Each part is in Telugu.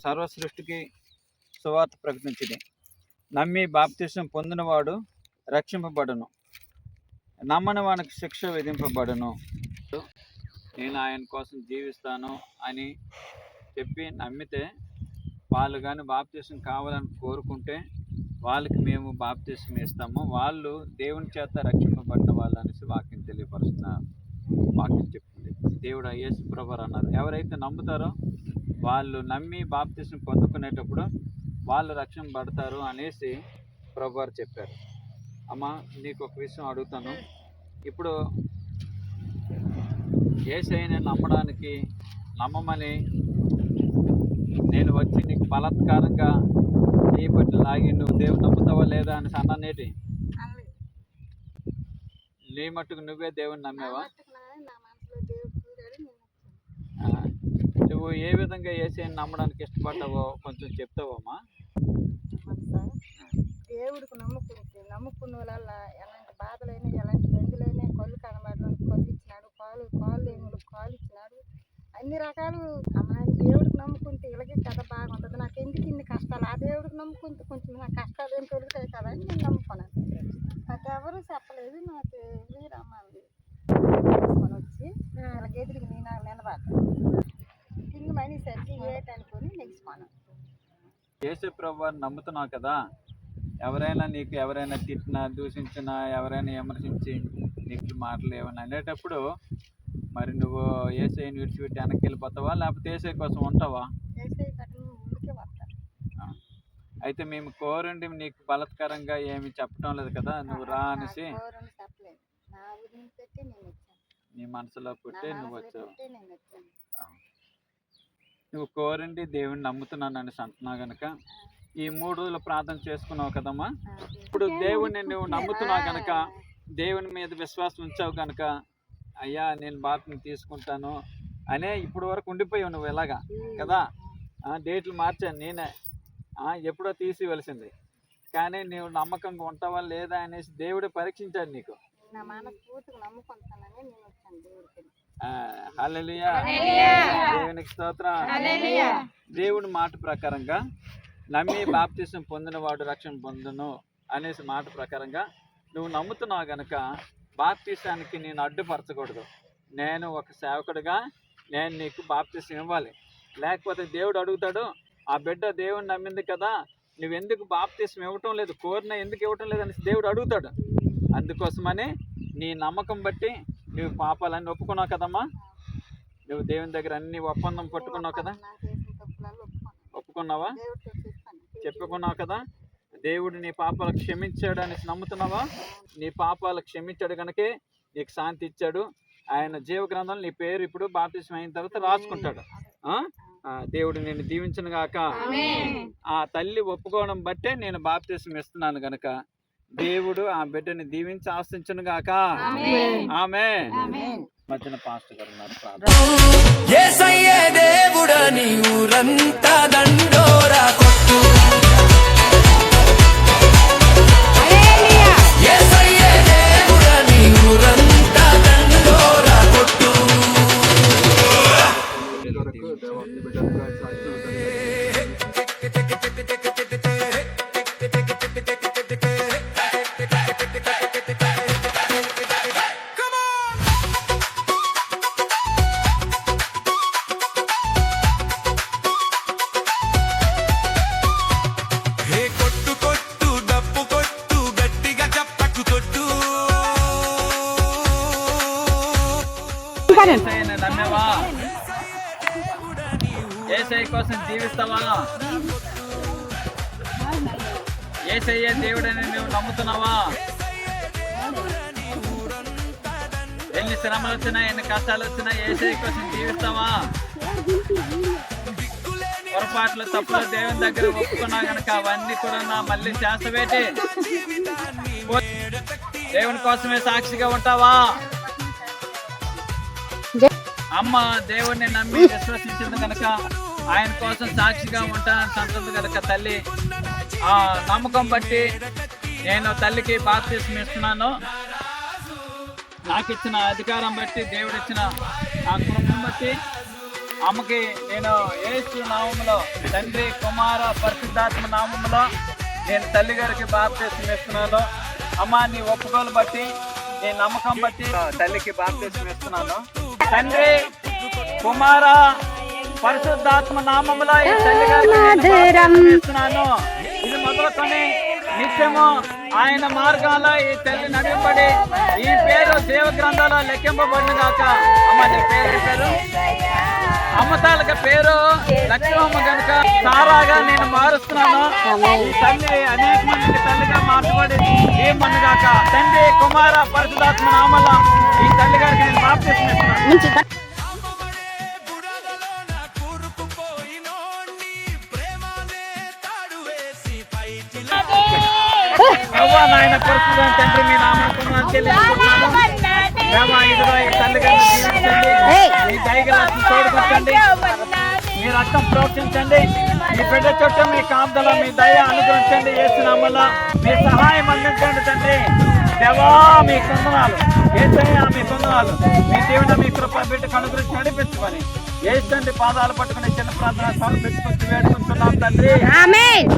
సర్వ సృష్టికి సువార్త ప్రకటించింది. నమ్మి బాప్తిసం పొందినవాడు రక్షింపబడును, నమ్మని వానికి శిక్ష విధింపబడును. నేను ఆయన కోసం జీవిస్తాను అని చెప్పి నమ్మితే వాళ్ళు కానీ బాప్తిసం కావాలని కోరుకుంటే వాళ్ళకి మేము బాప్తిసం ఇస్తాము. వాళ్ళు దేవుని చేత రక్షింపబడిన వాళ్ళు అనేసి వాక్యం తెలియపరుస్తున్న వాక్యం చెప్తుంది. దేవుడు యేసు ప్రభువు అన్నారు, ఎవరైతే నమ్ముతారో వాళ్ళు నమ్మి బాప్తిసం పొందుకునేటప్పుడు వాళ్ళు రక్షణ పడతారు అనేసి ప్రభువారు చెప్పారు. అమ్మ, నీకు ఒక విషయం అడుగుతాను. ఇప్పుడు యేసయ్యని నమ్మమని నేను వచ్చి నీకు బలాత్కారంగా చేపట్టి లాగి నువ్వు దేవుడు నమ్ముతావా లేదా అని అన్నానేటి? నీ మట్టుకు నువ్వే దేవుని నమ్మేవా? నువ్వు ఏ విధంగా యేసయ్యని నమ్మడానికి ఇష్టపడ్డావో కొంచెం చెప్తావమ్మా? దేవుడికి నమ్ముకున్న వాళ్ళ ఎలాంటి బాధలైనా ఎలాంటి బెందులైనా కళ్ళు కనబడడం కళ్ళు ఇచ్చినాడు, కాళ్ళు లేని కాళ్ళు ఇచ్చినాడు, అన్ని రకాలు. దేవుడికి నమ్ముకుంటే ఇలాగే కథ బాగుంటుంది. నాకు ఎందుకు ఇన్ని కష్టాలు? ఆ దేవుడికి నమ్ముకుంటే కొంచెం నా కష్టాలు ఏం తొలుగుతాయి కదా అని నేను నమ్ముకున్నాను. నాకు ఎవరు చెప్పలేదు. నాకు రమ్మంది తీసుకొని వచ్చి ఇలా ఎదురుకి నేను నిలబడ్డాను. తిండి మనీ సరికి ఏటనుకొని నెగ్గిపోయాను. యేసు ప్రభువుని నమ్ముతున్నావు కదా, ఎవరైనా తిట్టినా దూషించినా ఎవరైనా విమర్శించి నీకు మాటలు ఏమైనా అనేటప్పుడు మరి నువ్వు యేసయ్యని విడిచిపెట్టి వెనక్కి వెళ్ళిపోతావా, లేకపోతే యేసయ్య కోసం ఉంటావా? అయితే మేము కోరండి నీకు బలాత్కారంగా ఏమి చెప్పడం లేదు కదా, నువ్వు రా అనేసి నీ మనసులో పుట్టి నువ్వు వచ్చావు. నువ్వు కోరండి దేవుని నమ్ముతున్నాను అనేసి అంటున్నావు కనుక ఈ 3 రోజులు ప్రార్థన చేసుకున్నావు కదమ్మా. ఇప్పుడు దేవుణ్ణి నువ్వు నమ్ముతున్నావు కనుక, దేవుని మీద విశ్వాసం ఉంచావు కనుక, అయ్యా నేను బాప్తిసం తీసుకుంటాను అనే ఇప్పుడు వరకు ఉండిపోయావు నువ్వు ఇలాగా కదా. డేట్లు మార్చాను నేనే, ఎప్పుడో తీసివలసింది. కానీ నువ్వు నమ్మకంగా ఉంటావా లేదా అనేసి దేవుడే పరీక్షించాడు నీకు. హల్లెలూయా, దేవునికి స్తోత్రం. దేవుడి మాట ప్రకారంగా నమ్మి బాప్తిసం పొందినవాడు రక్షణ పొందును అనేసి మాట ప్రకారంగా నువ్వు నమ్ముతున్నావు గనక బాప్తీసానికి నేను అడ్డుపరచకూడదు. నేను ఒక సేవకుడిగా నేను నీకు బాప్తీసం ఇవ్వాలి. లేకపోతే దేవుడు అడుగుతాడు, ఆ బిడ్డ దేవుడిని నమ్మింది కదా, నువ్వెందుకు బాప్తీసం ఇవ్వటం లేదు, కోరిన ఎందుకు ఇవ్వటం లేదు అని దేవుడు అడుగుతాడు. అందుకోసమని నీ నమ్మకం బట్టి నువ్వు పాపాలన్నీ ఒప్పుకున్నావు కదమ్మా. నువ్వు దేవుని దగ్గర అన్ని ఒప్పందం పట్టుకున్నావు కదా, ఒప్పుకున్నావా, చెప్పుకున్నావు కదా. దేవుడు నీ పాపాలు క్షమించాడు అనేసి నమ్ముతున్నావా? నీ పాపాలు క్షమించాడు కనుకే నీకు శాంతి ఇచ్చాడు. ఆయన జీవ గ్రంథంలో నీ పేరు ఇప్పుడు బాప్తిస్మం అయిన తర్వాత రాసుకుంటాడు. దేవుడు నేను దీవించను గాక. ఆ తల్లి ఒప్పుకోవడం బట్టే నేను బాప్తిస్మం ఇస్తున్నాను గనక దేవుడు ఆ బిడ్డని దీవించి ఆశించును గాక. ఆమేన్. మధ్యన పాస్టర్ గారు ఉన్నారు. యేసయ్యే దేవుడని ఊరంతా దండోరా కొట్టు. యేసయ్యే దేవుడని ఊరంతా దండోరా కొట్టు. నమ్మేవా? యేసయ్య కోసం జీవిస్తావా? యేసయ్యే దేవుడని నువ్వు నమ్ముతున్నావా? ఎన్ని శ్రమలు వచ్చినా ఎన్ని కష్టాలు వచ్చినా యేసయ్య కోసం జీవిస్తావా? పొరపాట్లు తప్పులు దేవుని దగ్గర ఒప్పుకున్నా గనక అవన్నీ కూడా మళ్ళీ చేస్తవేటి? దేవుని కోసమే సాక్షిగా ఉంటావా? అమ్మ దేవుడిని నమ్మి విశ్వసించింది కనుక ఆయన కోసం సాక్షిగా ఉంటానని అంటుంది కనుక తల్లి ఆ నమ్మకం బట్టి నేను తల్లికి బాప్తిస్మం ఇస్తున్నాను. నాకు ఇచ్చిన అధికారం బట్టి దేవుడు ఇచ్చిన ఆ కృపను బట్టి అమ్మకి నేను యేసు నామములో తండ్రి కుమార పరిశుద్ధాత్మ నామములో నేను తల్లి గారికి బాప్తిస్మం ఇస్తున్నాను. అమ్మ నీ ఒప్పుకోలు బట్టి నీ నమ్మకం బట్టి తల్లికి బాప్తిస్మం ఇస్తున్నాను. తండ్రి కుమార పరిశుద్ధాత్మ నామములో ఈ తల్లి గారికి ఇస్తున్నాను. ఇది మొదలుకొని నిత్యము ఆయన మార్గాల్లో ఈ తల్లి నడిపబడి ఈ పేరు దేవ గ్రంథాల్లో లెక్కింపబడిన గాక. అమ్మ నీ పేరు అమ్మతాలక పేరు లక్ష్మమ్మ కనుక సారాగా నేను మారుస్తున్నాను. ఈ తల్లి అనేక మందికి తల్లిగా మార్చబడి ఏమన్నగాక. తండ్రి కుమార పరిశుద్ధాత్మ నామములో ఈ తల్లి గారికి నేను బాప్తిస్మం ఇస్తున్నాను. నాయన పరిశుద్ధ తండ్రి మీ నామమున చెల్లిస్తున్నాను. ఇదిగో ఈ తల్లి గారిని దీవించండి. మీ దయగలను తోడుకొచ్చండి. మీ రక్తం ప్రోక్షించండి. మీ బిడ్డ చుట్టూ మీ కాపుదల మీ దయ అనుగ్రహించండి. యేసు నామములో మీ సహాయం అందించండి తండ్రి. దేవా మీ కొందనాలు, యేసయ్యా మీ కొందనాలు. మీ దేవుడు మీ కృప బిడ్డకు అనుగ్రహించి నడిపించుకొని యేసు తండ్రి పాదాలు పట్టుకుని చిన్న ప్రార్థన సమర్పించుకుంటూ వేడుకుంటున్నాం తండ్రి. ఆమేన్.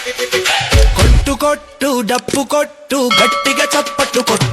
కొట్టు కొట్టు డప్పు కొట్టు గట్టిగా చప్పట్టు కొట్టు